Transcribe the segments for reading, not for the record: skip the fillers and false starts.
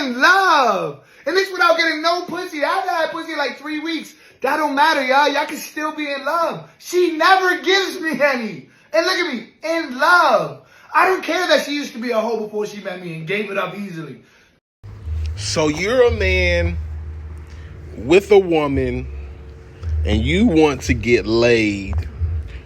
in love. And this without getting no pussy. I've had pussy like 3 weeks. That don't matter, y'all. Y'all can still be in love. She never gives me any. And look at me, in love. I don't care that she used to be a hoe before she met me and gave it up easily. So you're a man with a woman and you want to get laid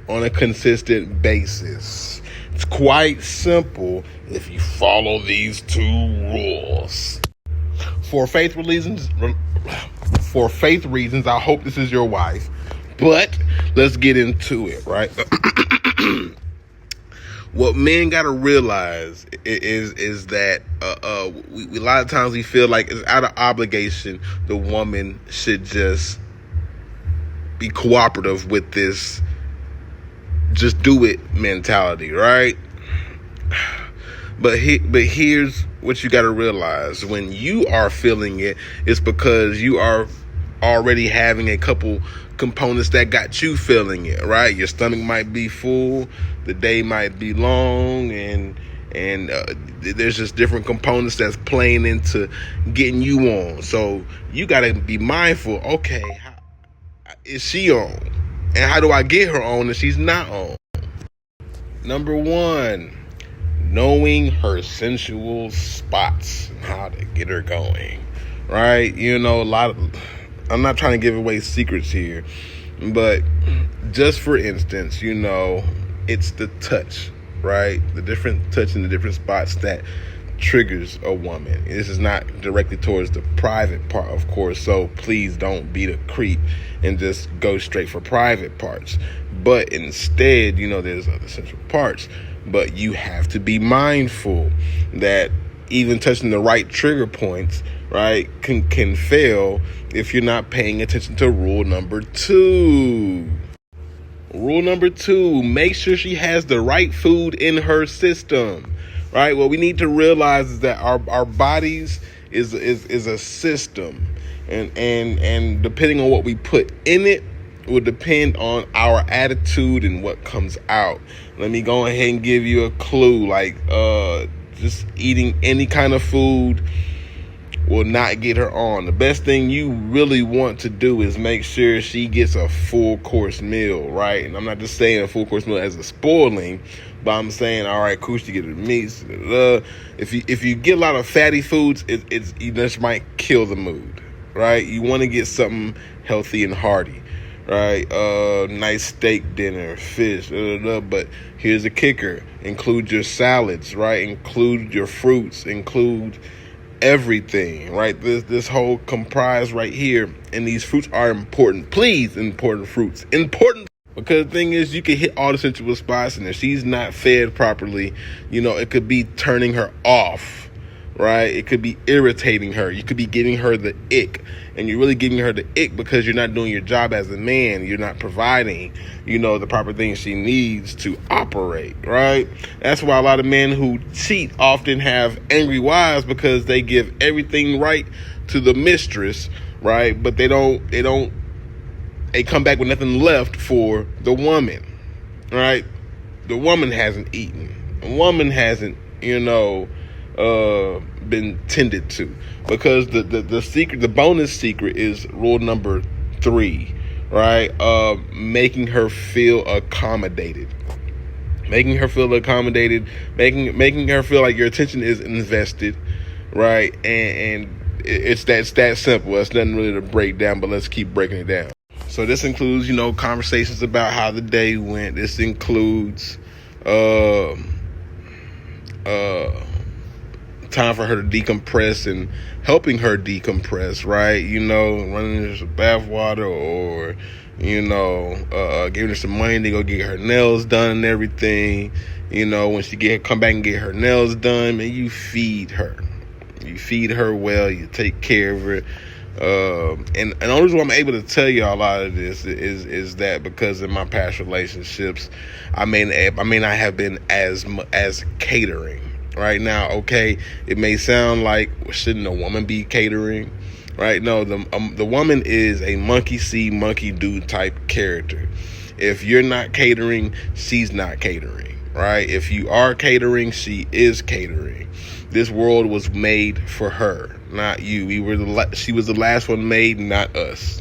on a consistent basis. It's quite simple if you follow these 2 rules. For faith reasons, I hope this is your wife, but let's get into it, right? What men gotta realize is that we a lot of times we feel like it's out of obligation the woman should just be cooperative with this just do it mentality, right? But here's what you got to realize. When you are feeling it, it's because you are already having a couple components that got you feeling it, right? Your stomach might be full, the day might be long, and there's just different components that's playing into getting you on. So you got to be mindful. Okay, how is she on? And how do I get her on if she's not on? Number 1, knowing her sensual spots and how to get her going, right? You know, I'm not trying to give away secrets here, but just for instance, you know, it's the touch, right? The different touch in the different spots that triggers a woman. This is not directly towards the private part, of course, so please don't be the creep and just go straight for private parts. But instead, you know, there's other central parts. But you have to be mindful that even touching the right trigger points, right, can fail if you're not paying attention to rule number 2. Rule number 2, make sure she has the right food in her system. Right? What we need to realize is that our bodies is a system, and depending on what we put in it will depend on our attitude and what comes out. Let me go ahead and give you a clue. Like just eating any kind of food will not get her on. The best thing you really want to do is make sure she gets a full course meal, right? And I'm not just saying a full course meal as a spoiling, but I'm saying, all right, cool, she get her meats. If you get a lot of fatty foods, it just might kill the mood, right? You want to get something healthy and hearty, right? Nice steak dinner, fish, but here's the kicker: include your salads, right? Include your fruits, include everything, right? This whole comprise right here, and these fruits are important. Please, important fruits, important. Because the thing is, you can hit all the sensual spots, and if she's not fed properly, you know, it could be turning her off, right? It could be irritating her. You could be giving her the ick, and you're really giving her the ick because you're not doing your job as a man. You're not providing, you know, the proper things she needs to operate, right? That's why a lot of men who cheat often have angry wives, because they give everything right to the mistress, right? But they come back with nothing left for the woman, right? The woman hasn't eaten. The woman hasn't, you know, been tended to. Because the secret, the bonus secret is rule number 3, right? Making her feel accommodated. Making her feel accommodated, making her feel like your attention is invested, right? And it's that simple. It's nothing really to break down, but let's keep breaking it down. So this includes, you know, conversations about how the day went. This includes time for her to decompress and helping her decompress, right? You know, running her some bath water, or, you know, giving her some money to go get her nails done and everything. You know, when she come back and get her nails done, man, you feed her. You feed her well. You take care of her. And the only reason why I'm able to tell you a lot of this is that because in my past relationships, I may not have been as catering. Right now, okay, it may sound like, shouldn't a woman be catering? Right? No, the woman is a monkey see, monkey do type character. If you're not catering, she's not catering. Right? If you are catering, she is catering. This world was made for her, not you. She was the last one made, not us.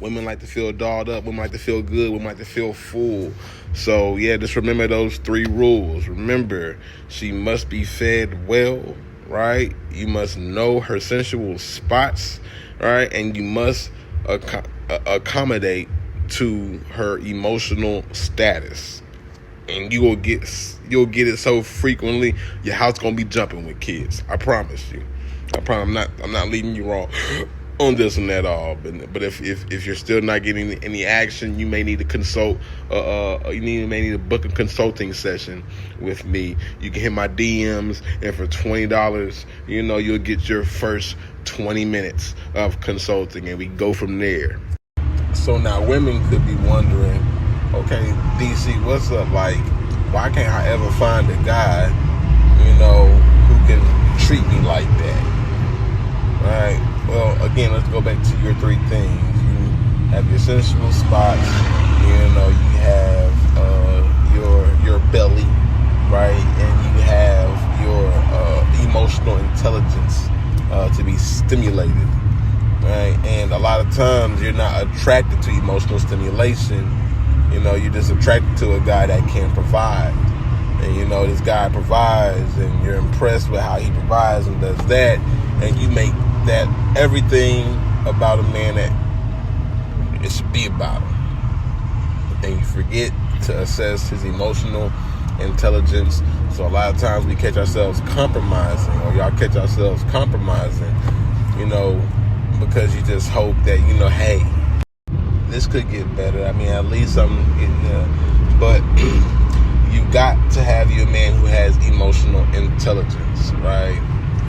Women like to feel dolled up. Women like to feel good. Women like to feel full. So, yeah, just remember those 3 rules. Remember, she must be fed well, right? You must know her sensual spots, right? And you must accommodate to her emotional status. And you'll get it so frequently, your house gonna be jumping with kids. I promise you. I'm not leading you wrong on this and that all. But if you're still not getting any action, you may need to consult. You may need to book a consulting session with me. You can hit my DMs, and for $20, you'll get your first 20 minutes of consulting, and we go from there. So now women could be wondering, okay, DC, what's up? Like, why can't I ever find a guy, who can treat me like that? All right. Well, again, let's go back to your 3 things. You have your sensual spots. You have your belly, right, and you have your emotional intelligence to be stimulated. Right? And a lot of times you're not attracted to emotional stimulation. You're just attracted to a guy that can provide. And this guy provides, and you're impressed with how he provides and does that, and you make that everything about a man that it should be about him. And you forget to assess his emotional intelligence. So a lot of times we catch ourselves compromising, or y'all catch yourselves compromising, because you just hope that, hey, this could get better. I mean, at least I'm getting there. But you got to have you a man who has emotional intelligence, right?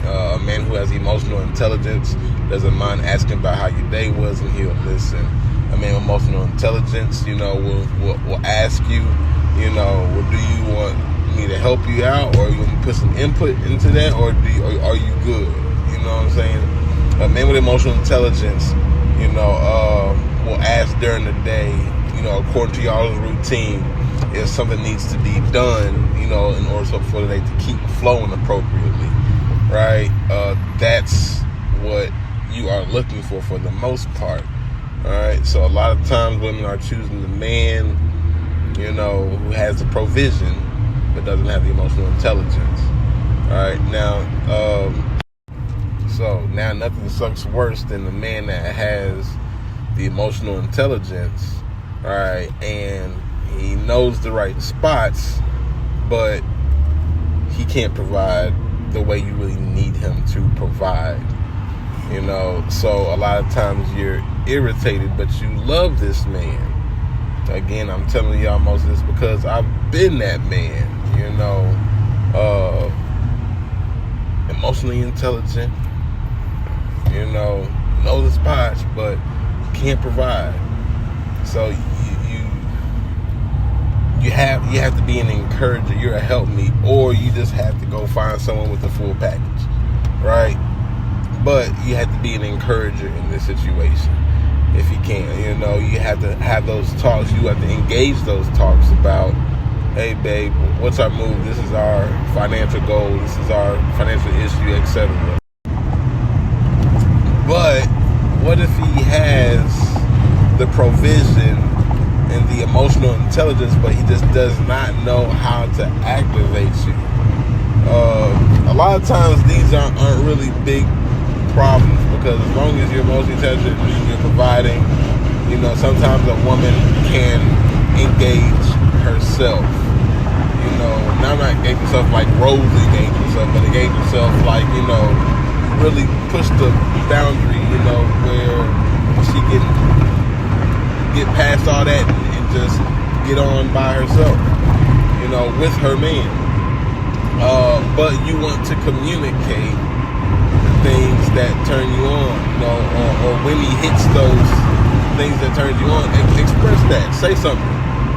A man who has emotional intelligence doesn't mind asking about how your day was, and he'll listen. A man with emotional intelligence, will ask you, well, do you want me to help you out, or you want me to put some input into that, or are you good? You know what I'm saying? A man with emotional intelligence, will ask during the day, according to y'all's routine, if something needs to be done, in order for the day to keep flowing appropriately, right? That's what you are looking for the most part, all right? So a lot of times women are choosing the man, who has the provision but doesn't have the emotional intelligence, all right? Now nothing sucks worse than the man that has the emotional intelligence, all right, and he knows the right spots, but he can't provide the way you really need him to provide. So a lot of times you're irritated, but you love this man. Again, I'm telling y'all most of this because I've been that man, emotionally intelligent, know the spots, but can't provide. So you have to be an encourager. You're a helpmeet, or you just have to go find someone with the full package, right? But you have to be an encourager in this situation if you can. You have to have those talks. You have to engage those talks about, hey babe, what's our move? This is our financial goal. This is our financial issue, etc. But what if he has the provision and the emotional intelligence, but he just does not know how to activate you? A lot of times these aren't really big problems, because as long as you're emotionally intelligent and you're providing, sometimes a woman can engage herself. Now I'm not engaging herself like Rose engaged herself, but engage herself like, really push the boundary, where she can get past all that and just get on by herself, with her man. But you want to communicate the things that turn you on, or when he hits those things that turn you on, express that, say something,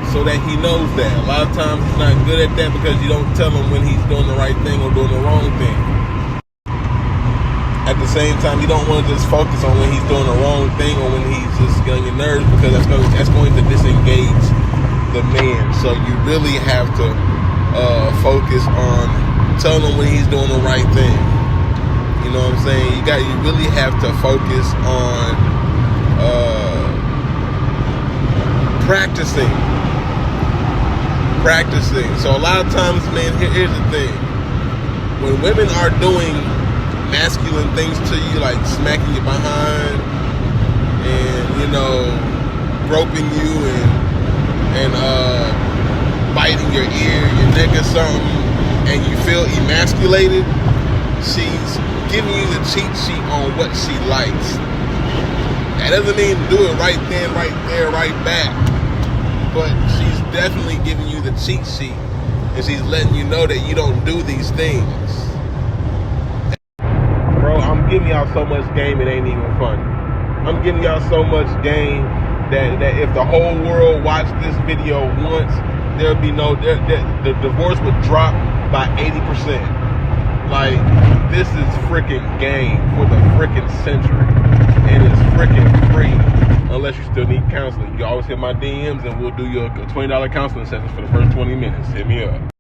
so that he knows that. A lot of times he's not good at that because you don't tell him when he's doing the right thing or doing the wrong thing. At the same time, you don't want to just focus on when he's doing the wrong thing or when he's just getting your nerves, because that's going to disengage the man. So you really have to focus on telling him when he's doing the right thing. You know what I'm saying? You really have to focus on practicing. So a lot of times, man, here's the thing. When women are doing masculine things to you, like smacking you behind and, you know, groping you and biting your ear, your neck or something, and you feel emasculated, she's giving you the cheat sheet on what she likes. That doesn't mean do it right then, right there, right back. But she's definitely giving you the cheat sheet, and she's letting you know that you don't do these things. Bro, I'm giving y'all so much game it ain't even funny. I'm giving y'all so much game that if the whole world watched this video once, there'll be the divorce would drop by 80%. Like, this is freaking game for the freaking century, and it's freaking free. Unless you still need counseling, you can always hit my DMs and we'll do your $20 counseling sessions for the first 20 minutes. Hit me up.